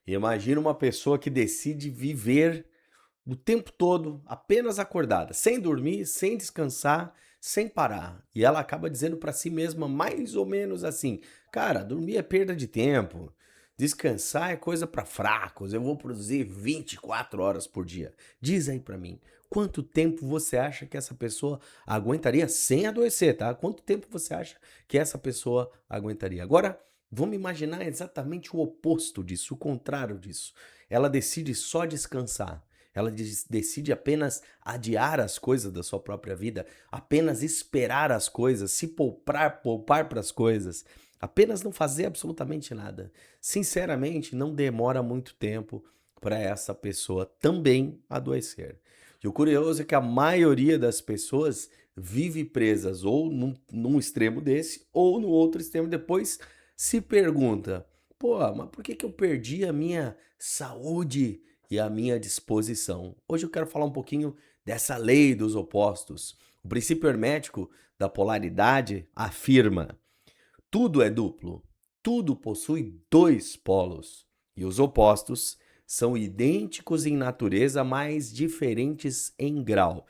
Imagina uma pessoa que decide viver o tempo todo apenas acordada, sem dormir, sem descansar, sem parar. E ela acaba dizendo para si mesma mais ou menos assim: "Cara, dormir é perda de tempo. Descansar é coisa para fracos. Eu vou produzir 24 horas por dia". Diz aí para mim, quanto tempo você acha que essa pessoa aguentaria sem adoecer, tá? Quanto tempo você acha que essa pessoa aguentaria? Agora, vamos imaginar exatamente o oposto disso, o contrário disso. Ela decide só descansar. Ela decide apenas adiar as coisas da sua própria vida, apenas esperar as coisas, se poupar para as coisas, apenas não fazer absolutamente nada. Sinceramente, não demora muito tempo para essa pessoa também adoecer. E o curioso é que a maioria das pessoas vive presas ou num extremo desse ou no outro extremo. Depois se pergunta: pô, mas por que que eu perdi a minha saúde e a minha disposição? Hoje eu quero falar um pouquinho dessa lei dos opostos. O princípio hermético da polaridade afirma: tudo é duplo, tudo possui dois polos, e os opostos são idênticos em natureza, mas diferentes em grau.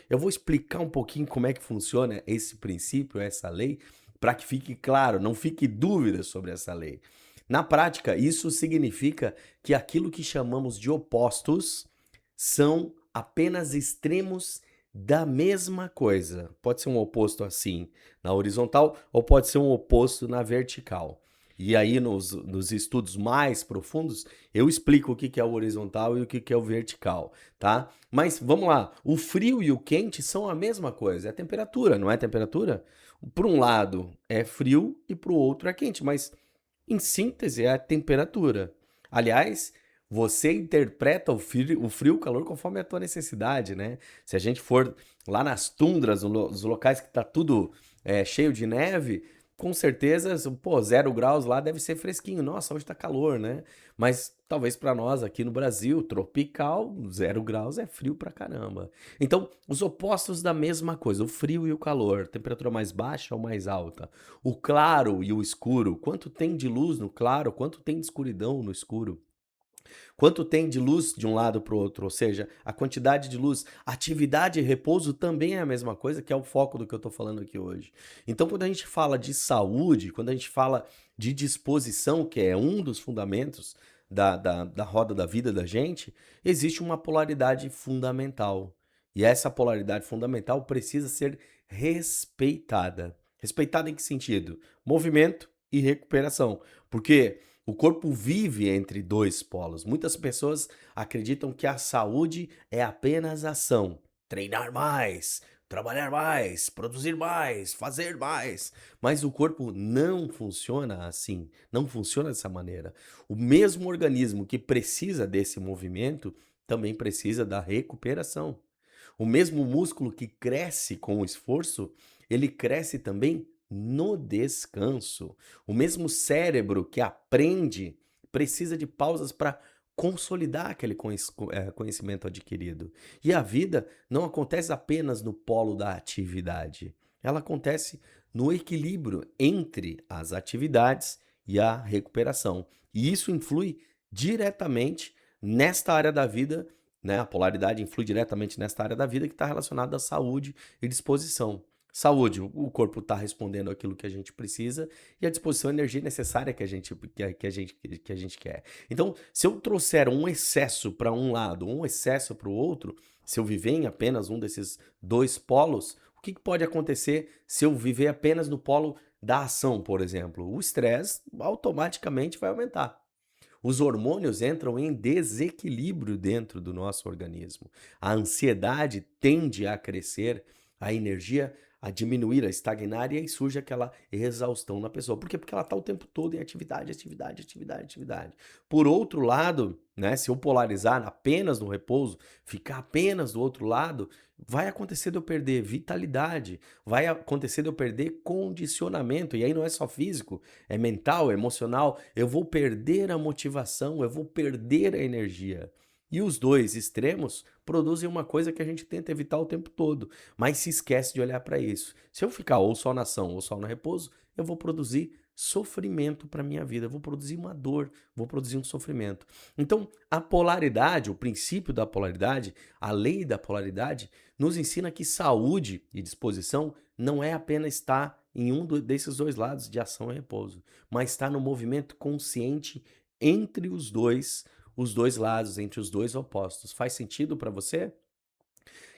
Eu vou explicar um pouquinho como é que funciona esse princípio, essa lei, para que fique claro, não fique dúvida sobre essa lei. Na prática, isso significa que aquilo que chamamos de opostos são apenas extremos da mesma coisa. Pode ser um oposto assim na horizontal ou pode ser um oposto na vertical. E aí, nos estudos mais profundos, eu explico o que que é o horizontal e o que que é o vertical, tá? Mas vamos lá, o frio e o quente são a mesma coisa, é temperatura, não é temperatura? Por um lado é frio e para o outro é quente, mas em síntese é a temperatura. Aliás, você interpreta o frio e o calor conforme a tua necessidade, né? Se a gente for lá nas tundras, nos locais que tá tudo cheio de neve, com certeza, pô, 0 graus lá deve ser fresquinho. Nossa, hoje tá calor, né? Mas talvez para nós aqui no Brasil, tropical, 0 graus é frio pra caramba. Então, os opostos da mesma coisa, o frio e o calor, temperatura mais baixa ou mais alta, o claro e o escuro, quanto tem de luz no claro, quanto tem de escuridão no escuro. Quanto tem de luz de um lado para o outro, ou seja, a quantidade de luz, atividade e repouso também é a mesma coisa, que é o foco do que eu estou falando aqui hoje. Então, quando a gente fala de saúde, quando a gente fala de disposição, que é um dos fundamentos da roda da vida da gente, existe uma polaridade fundamental. E essa polaridade fundamental precisa ser respeitada. Respeitada em que sentido? Movimento e recuperação. Porque o corpo vive entre dois polos. Muitas pessoas acreditam que a saúde é apenas ação. Treinar mais, trabalhar mais, produzir mais, fazer mais. Mas o corpo não funciona assim, não funciona dessa maneira. O mesmo organismo que precisa desse movimento também precisa da recuperação. O mesmo músculo que cresce com o esforço, ele cresce também no descanso. O mesmo cérebro que aprende precisa de pausas para consolidar aquele conhecimento adquirido. E a vida não acontece apenas no polo da atividade, ela acontece no equilíbrio entre as atividades e a recuperação. E isso influi diretamente nesta área da vida, né? A polaridade influi diretamente nesta área da vida que está relacionada à saúde e disposição. Saúde, o corpo está respondendo aquilo que a gente precisa e a disposição, a energia necessária que a gente quer. Então, se eu trouxer um excesso para um lado, um excesso para o outro, se eu viver em apenas um desses dois polos, o que que pode acontecer se eu viver apenas no polo da ação, por exemplo? O estresse automaticamente vai aumentar. Os hormônios entram em desequilíbrio dentro do nosso organismo. A ansiedade tende a crescer, a energia a diminuir, a estagnar, e aí surge aquela exaustão na pessoa. Por quê? Porque ela está o tempo todo em atividade, atividade, atividade, atividade. Por outro lado, né, se eu polarizar apenas no repouso, ficar apenas do outro lado, vai acontecer de eu perder vitalidade, vai acontecer de eu perder condicionamento, e aí não é só físico, é mental, é emocional, eu vou perder a motivação, eu vou perder a energia. E os dois extremos produzem uma coisa que a gente tenta evitar o tempo todo, mas se esquece de olhar para isso. Se eu ficar ou só na ação ou só no repouso, eu vou produzir sofrimento para minha vida, vou produzir uma dor, vou produzir um sofrimento. Então, a polaridade, o princípio da polaridade, a lei da polaridade, nos ensina que saúde e disposição não é apenas estar em desses dois lados de ação e repouso, mas estar no movimento consciente entre os dois lados, entre os dois opostos. Faz sentido para você?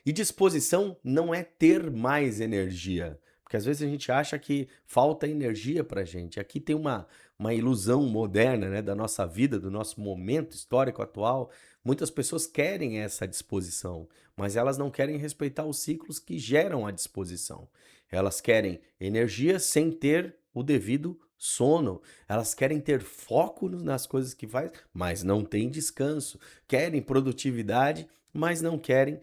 E disposição não é ter mais energia, porque às vezes a gente acha que falta energia pra gente. Aqui tem uma ilusão moderna, né, da nossa vida, do nosso momento histórico atual. Muitas pessoas querem essa disposição, mas elas não querem respeitar os ciclos que geram a disposição. Elas querem energia sem ter o devido sono. Elas querem ter foco nas coisas que faz, mas não tem descanso. Querem produtividade, mas não querem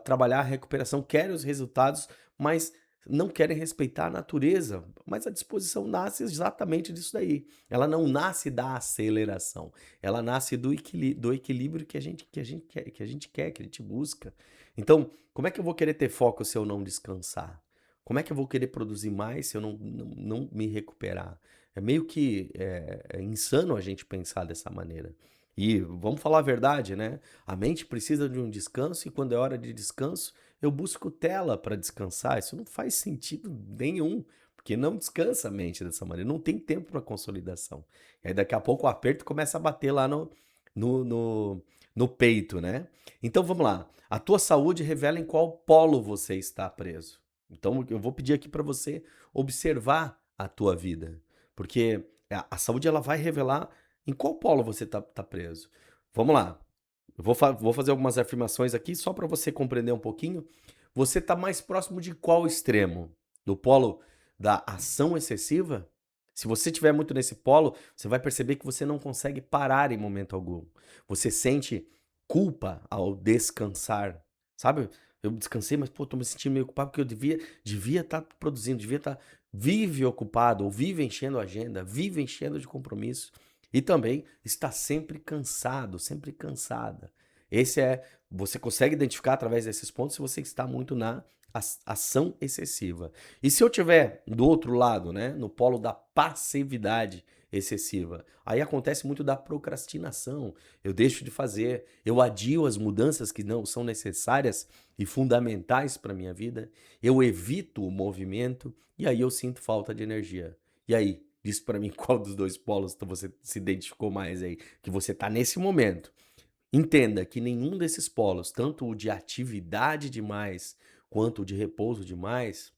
trabalhar a recuperação, querem os resultados, mas não querem respeitar a natureza. Mas a disposição nasce exatamente disso daí. Ela não nasce da aceleração, ela nasce do equilíbrio que a gente busca. Então, como é que eu vou querer ter foco se eu não descansar? Como é que eu vou querer produzir mais se eu não me recuperar? É meio que é insano a gente pensar dessa maneira. E vamos falar a verdade, né? A mente precisa de um descanso e quando é hora de descanso, eu busco tela para descansar. Isso não faz sentido nenhum, porque não descansa a mente dessa maneira, não tem tempo para consolidação. E aí daqui a pouco o aperto começa a bater lá no, no, no peito, né? Então vamos lá. A tua saúde revela em qual polo você está preso. Então eu vou pedir aqui para você observar a tua vida, porque a saúde ela vai revelar em qual polo você tá preso. Vamos lá. Eu vou fazer algumas afirmações aqui só para você compreender um pouquinho. Você está mais próximo de qual extremo? Do polo da ação excessiva? Se você estiver muito nesse polo, você vai perceber que você não consegue parar em momento algum. Você sente culpa ao descansar. Sabe? Eu descansei, mas pô, tô me sentindo meio culpado porque eu devia estar produzindo, devia estar vive ocupado, ou vive enchendo a agenda, vive enchendo de compromisso. E também está sempre cansado, sempre cansada. Você consegue identificar através desses pontos se você está muito na ação excessiva. E se eu tiver do outro lado, né, no polo da passividade excessiva, aí acontece muito da procrastinação. Eu deixo de fazer, eu adio as mudanças que não são necessárias e fundamentais para a minha vida, eu evito o movimento e aí eu sinto falta de energia. E aí, diz para mim qual dos dois polos você se identificou mais aí, que você está nesse momento. Entenda que nenhum desses polos, tanto o de atividade demais quanto o de repouso demais,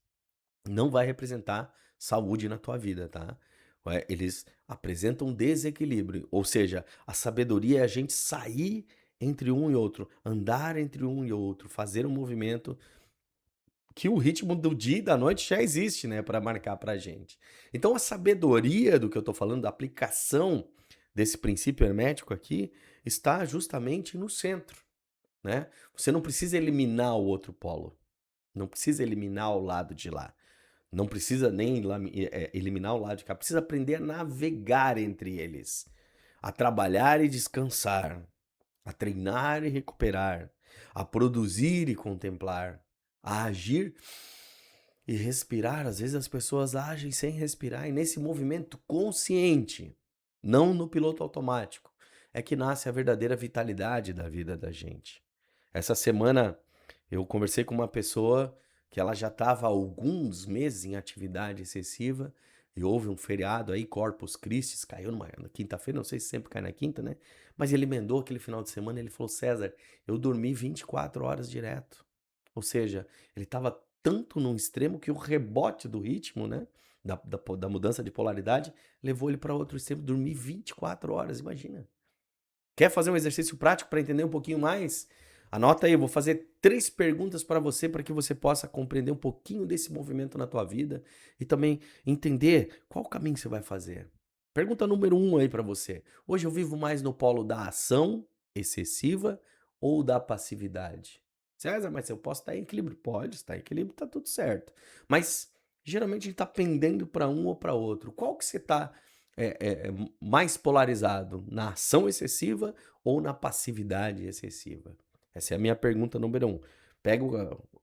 não vai representar saúde na tua vida, tá? Eles apresentam desequilíbrio, ou seja, a sabedoria é a gente sair entre um e outro, andar entre um e outro, fazer um movimento que o ritmo do dia e da noite já existe, né, para marcar pra gente. Então a sabedoria do que eu tô falando, da aplicação desse princípio hermético aqui, está justamente no centro, né? Você não precisa eliminar o outro polo, não precisa eliminar o lado de lá, não precisa nem eliminar o lado de cá, precisa aprender a navegar entre eles, a trabalhar e descansar, a treinar e recuperar, a produzir e contemplar, a agir e respirar. Às vezes as pessoas agem sem respirar, e nesse movimento consciente, não no piloto automático, é que nasce a verdadeira vitalidade da vida da gente. Essa semana eu conversei com uma pessoa que ela já estava há alguns meses em atividade excessiva e houve um feriado aí, Corpus Christi, caiu na quinta-feira, não sei se sempre cai na quinta, né? Mas ele emendou aquele final de semana e ele falou: César, eu dormi 24 horas direto. Ou seja, ele estava tanto num extremo que o rebote do ritmo, né? Da mudança de polaridade, levou ele para outro extremo, dormir 24 horas, imagina. Quer fazer um exercício prático para entender um pouquinho mais? Anota aí, eu vou fazer 3 perguntas para que você possa compreender um pouquinho desse movimento na tua vida e também entender qual caminho você vai fazer. Pergunta número 1 aí para você. Hoje eu vivo mais no polo da ação excessiva ou da passividade? César, mas eu posso estar em equilíbrio? Pode estar em equilíbrio, tá tudo certo. Mas geralmente a gente está pendendo para um ou para outro. Qual que você está mais polarizado? Na ação excessiva ou na passividade excessiva? Essa é a minha pergunta número 1. Pega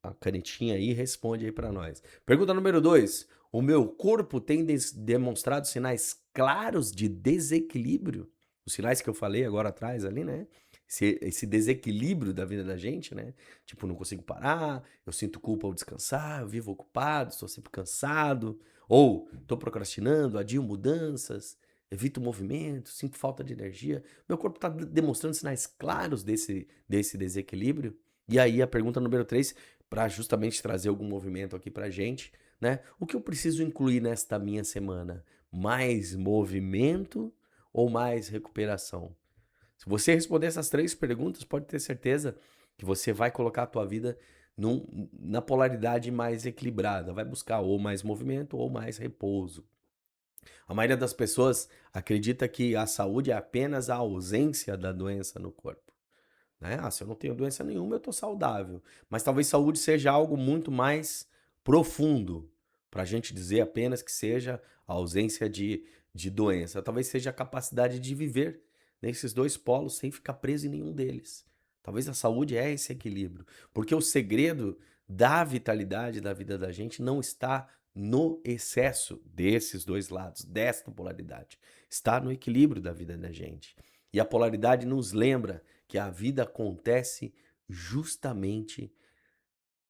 a canetinha aí e responde aí para nós. Pergunta número 2. O meu corpo tem demonstrado sinais claros de desequilíbrio. Os sinais que eu falei agora atrás ali, né? Esse desequilíbrio da vida da gente, né? Tipo, não consigo parar, eu sinto culpa ao descansar, eu vivo ocupado, estou sempre cansado, ou estou procrastinando, adio mudanças, evito movimento, sinto falta de energia. Meu corpo está demonstrando sinais claros desse desequilíbrio. E aí a pergunta número 3, para justamente trazer algum movimento aqui pra gente, né? O que eu preciso incluir nesta minha semana? Mais movimento ou mais recuperação? Se você responder essas 3 perguntas, pode ter certeza que você vai colocar a tua vida na polaridade mais equilibrada. Vai buscar ou mais movimento ou mais repouso. A maioria das pessoas acredita que a saúde é apenas a ausência da doença no corpo, né? Ah, se eu não tenho doença nenhuma, eu estou saudável. Mas talvez saúde seja algo muito mais profundo, para a gente dizer apenas que seja a ausência de doença. Talvez seja a capacidade de viver nesses 2 polos sem ficar preso em nenhum deles. Talvez a saúde é esse equilíbrio, porque o segredo da vitalidade da vida da gente não está no excesso desses 2 lados, desta polaridade. Está no equilíbrio da vida da gente. E a polaridade nos lembra que a vida acontece justamente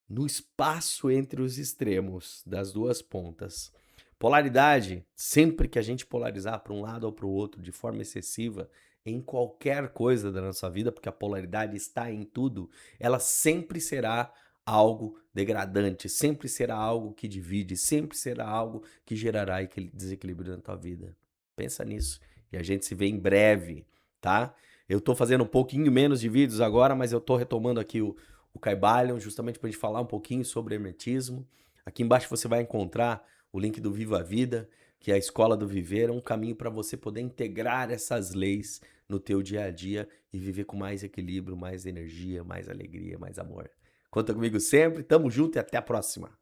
no espaço entre os extremos das 2 pontas. Polaridade, sempre que a gente polarizar para um lado ou para o outro de forma excessiva, em qualquer coisa da nossa vida, porque a polaridade está em tudo, ela sempre será algo degradante, sempre será algo que divide, sempre será algo que gerará desequilíbrio na tua vida. Pensa nisso e a gente se vê em breve, tá? Eu tô fazendo um pouquinho menos de vídeos agora, mas eu tô retomando aqui o Caibalion, justamente para a gente falar um pouquinho sobre hermetismo. Aqui embaixo você vai encontrar o link do Viva a Vida, que é a escola do viver, é um caminho para você poder integrar essas leis no teu dia a dia e viver com mais equilíbrio, mais energia, mais alegria, mais amor. Conta comigo sempre, tamo junto e até a próxima.